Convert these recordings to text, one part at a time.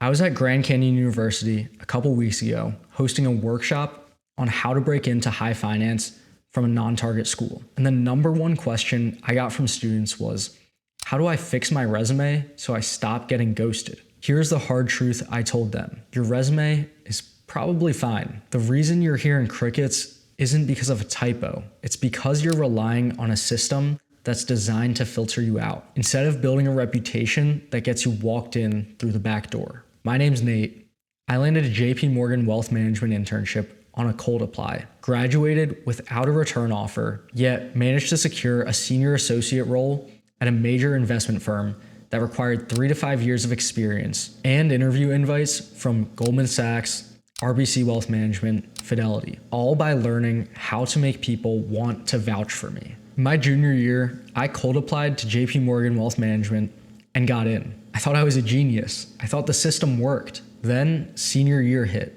I was at Grand Canyon University a couple weeks ago hosting a workshop on how to break into high finance from a non-target school. And the number one question I got from students was, how do I fix my resume so I stop getting ghosted? Here's the hard truth I told them. Your resume is probably fine. The reason you're hearing crickets isn't because of a typo. It's because you're relying on a system that's designed to filter you out, instead of building a reputation that gets you walked in through the back door. My name's Nate. I landed a JP Morgan wealth management internship on a cold apply, graduated without a return offer, yet managed to secure a senior associate role at a major investment firm that required 3 to 5 years of experience and interview invites from Goldman Sachs, RBC Wealth Management, Fidelity, all by learning how to make people want to vouch for me. My junior year, I cold applied to JP Morgan Wealth Management and got in. I thought I was a genius. I thought the system worked. Then senior year hit.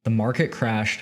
The market crashed,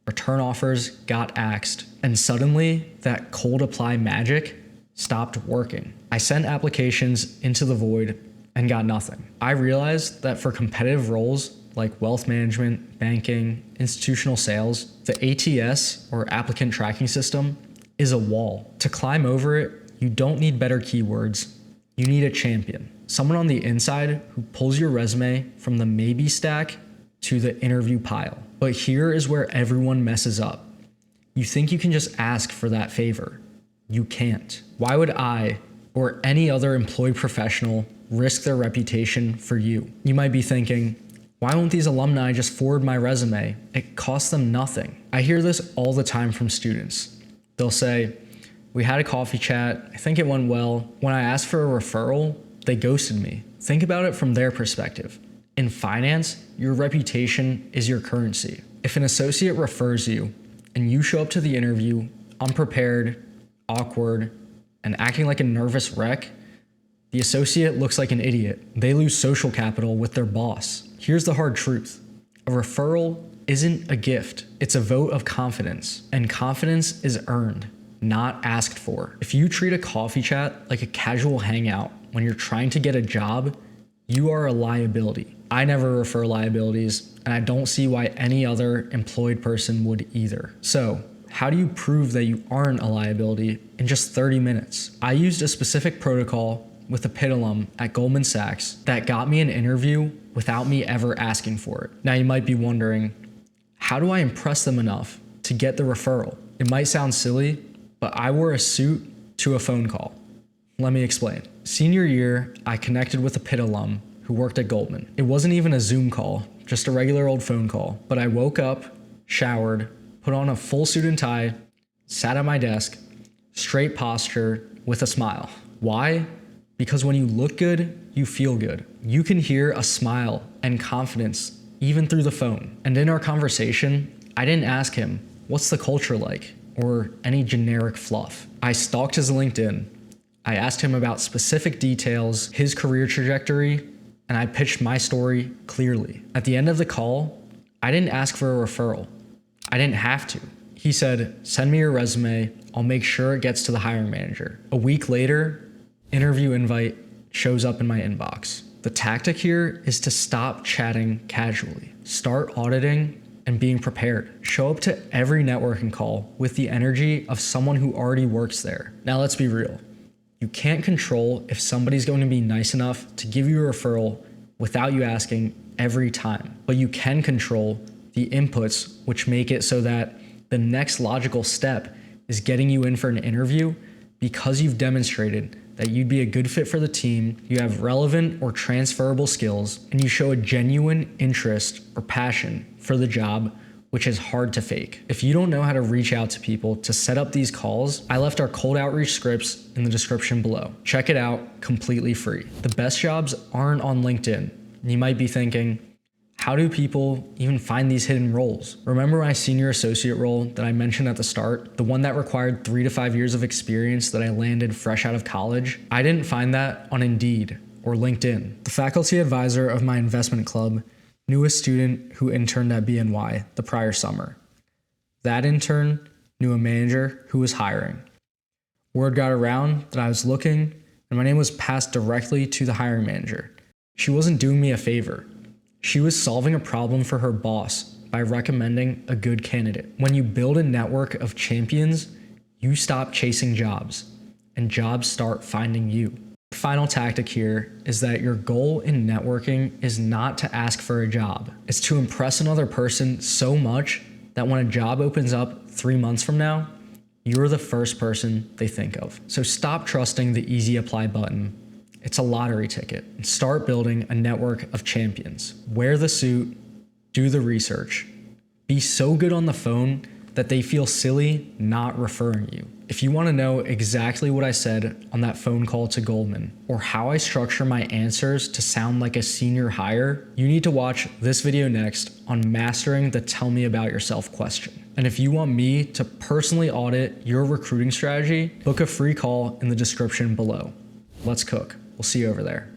return offers got axed, and suddenly that cold apply magic stopped working. I sent applications into the void and got nothing. I realized that for competitive roles like wealth management, banking, institutional sales, the ATS or applicant tracking system is a wall. To climb over it, you don't need better keywords. You need a champion. Someone on the inside who pulls your resume from the maybe stack to the interview pile. But here is where everyone messes up. You think you can just ask for that favor. You can't. Why would I or any other employed professional risk their reputation for you? You might be thinking, why won't these alumni just forward my resume? It costs them nothing. I hear this all the time from students. They'll say, we had a coffee chat, I think it went well. When I asked for a referral, they ghosted me. Think about it from their perspective. In finance, your reputation is your currency. If an associate refers you and you show up to the interview unprepared, awkward, and acting like a nervous wreck, the associate looks like an idiot. They lose social capital with their boss. Here's the hard truth. A referral isn't a gift. It's a vote of confidence, and confidence is earned, not asked for. If you treat a coffee chat like a casual hangout when you're trying to get a job, you are a liability. I never refer liabilities, and I don't see why any other employed person would either. So, how do you prove that you aren't a liability in just 30 minutes? I used a specific protocol with a Pitt alum at Goldman Sachs that got me an interview without me ever asking for it. Now you might be wondering, how do I impress them enough to get the referral? It might sound silly, but I wore a suit to a phone call. Let me explain. Senior year, I connected with a Pitt alum who worked at Goldman. It wasn't even a Zoom call, just a regular old phone call, but I woke up, showered, put on a full suit and tie, sat at my desk, straight posture with a smile. Why? Because when you look good, you feel good. You can hear a smile and confidence even through the phone. And in our conversation, I didn't ask him, what's the culture like? Or any generic fluff. I stalked his LinkedIn. I asked him about specific details, his career trajectory, and I pitched my story clearly. At the end of the call, I didn't ask for a referral. I didn't have to. He said, send me your resume. I'll make sure it gets to the hiring manager. A week later, interview invite shows up in my inbox. The tactic here is to stop chatting casually. Start auditing and being prepared. Show up to every networking call with the energy of someone who already works there. Now let's be real. You can't control if somebody's going to be nice enough to give you a referral without you asking every time. But you can control the inputs which make it so that the next logical step is getting you in for an interview because you've demonstrated that you'd be a good fit for the team, you have relevant or transferable skills, and you show a genuine interest or passion for the job, which is hard to fake. If you don't know how to reach out to people to set up these calls, I left our cold outreach scripts in the description below. Check it out, completely free. The best jobs aren't on LinkedIn. You might be thinking, how do people even find these hidden roles? Remember my senior associate role that I mentioned at the start? The one that required 3 to 5 years of experience that I landed fresh out of college? I didn't find that on Indeed or LinkedIn. The faculty advisor of my investment club knew a student who interned at BNY the prior summer. That intern knew a manager who was hiring. Word got around that I was looking, and my name was passed directly to the hiring manager. She wasn't doing me a favor. She was solving a problem for her boss by recommending a good candidate. When you build a network of champions, you stop chasing jobs, and jobs start finding you. Final tactic here is that your goal in networking is not to ask for a job. It's to impress another person so much that when a job opens up 3 months from now, you're the first person they think of. So stop trusting the easy apply button. It's a lottery ticket. And start building a network of champions. Wear the suit, do the research. Be so good on the phone that they feel silly not referring you. If you want to know exactly what I said on that phone call to Goldman, or how I structure my answers to sound like a senior hire, you need to watch this video next on mastering the tell me about yourself question. And if you want me to personally audit your recruiting strategy, book a free call in the description below. Let's cook. We'll see you over there.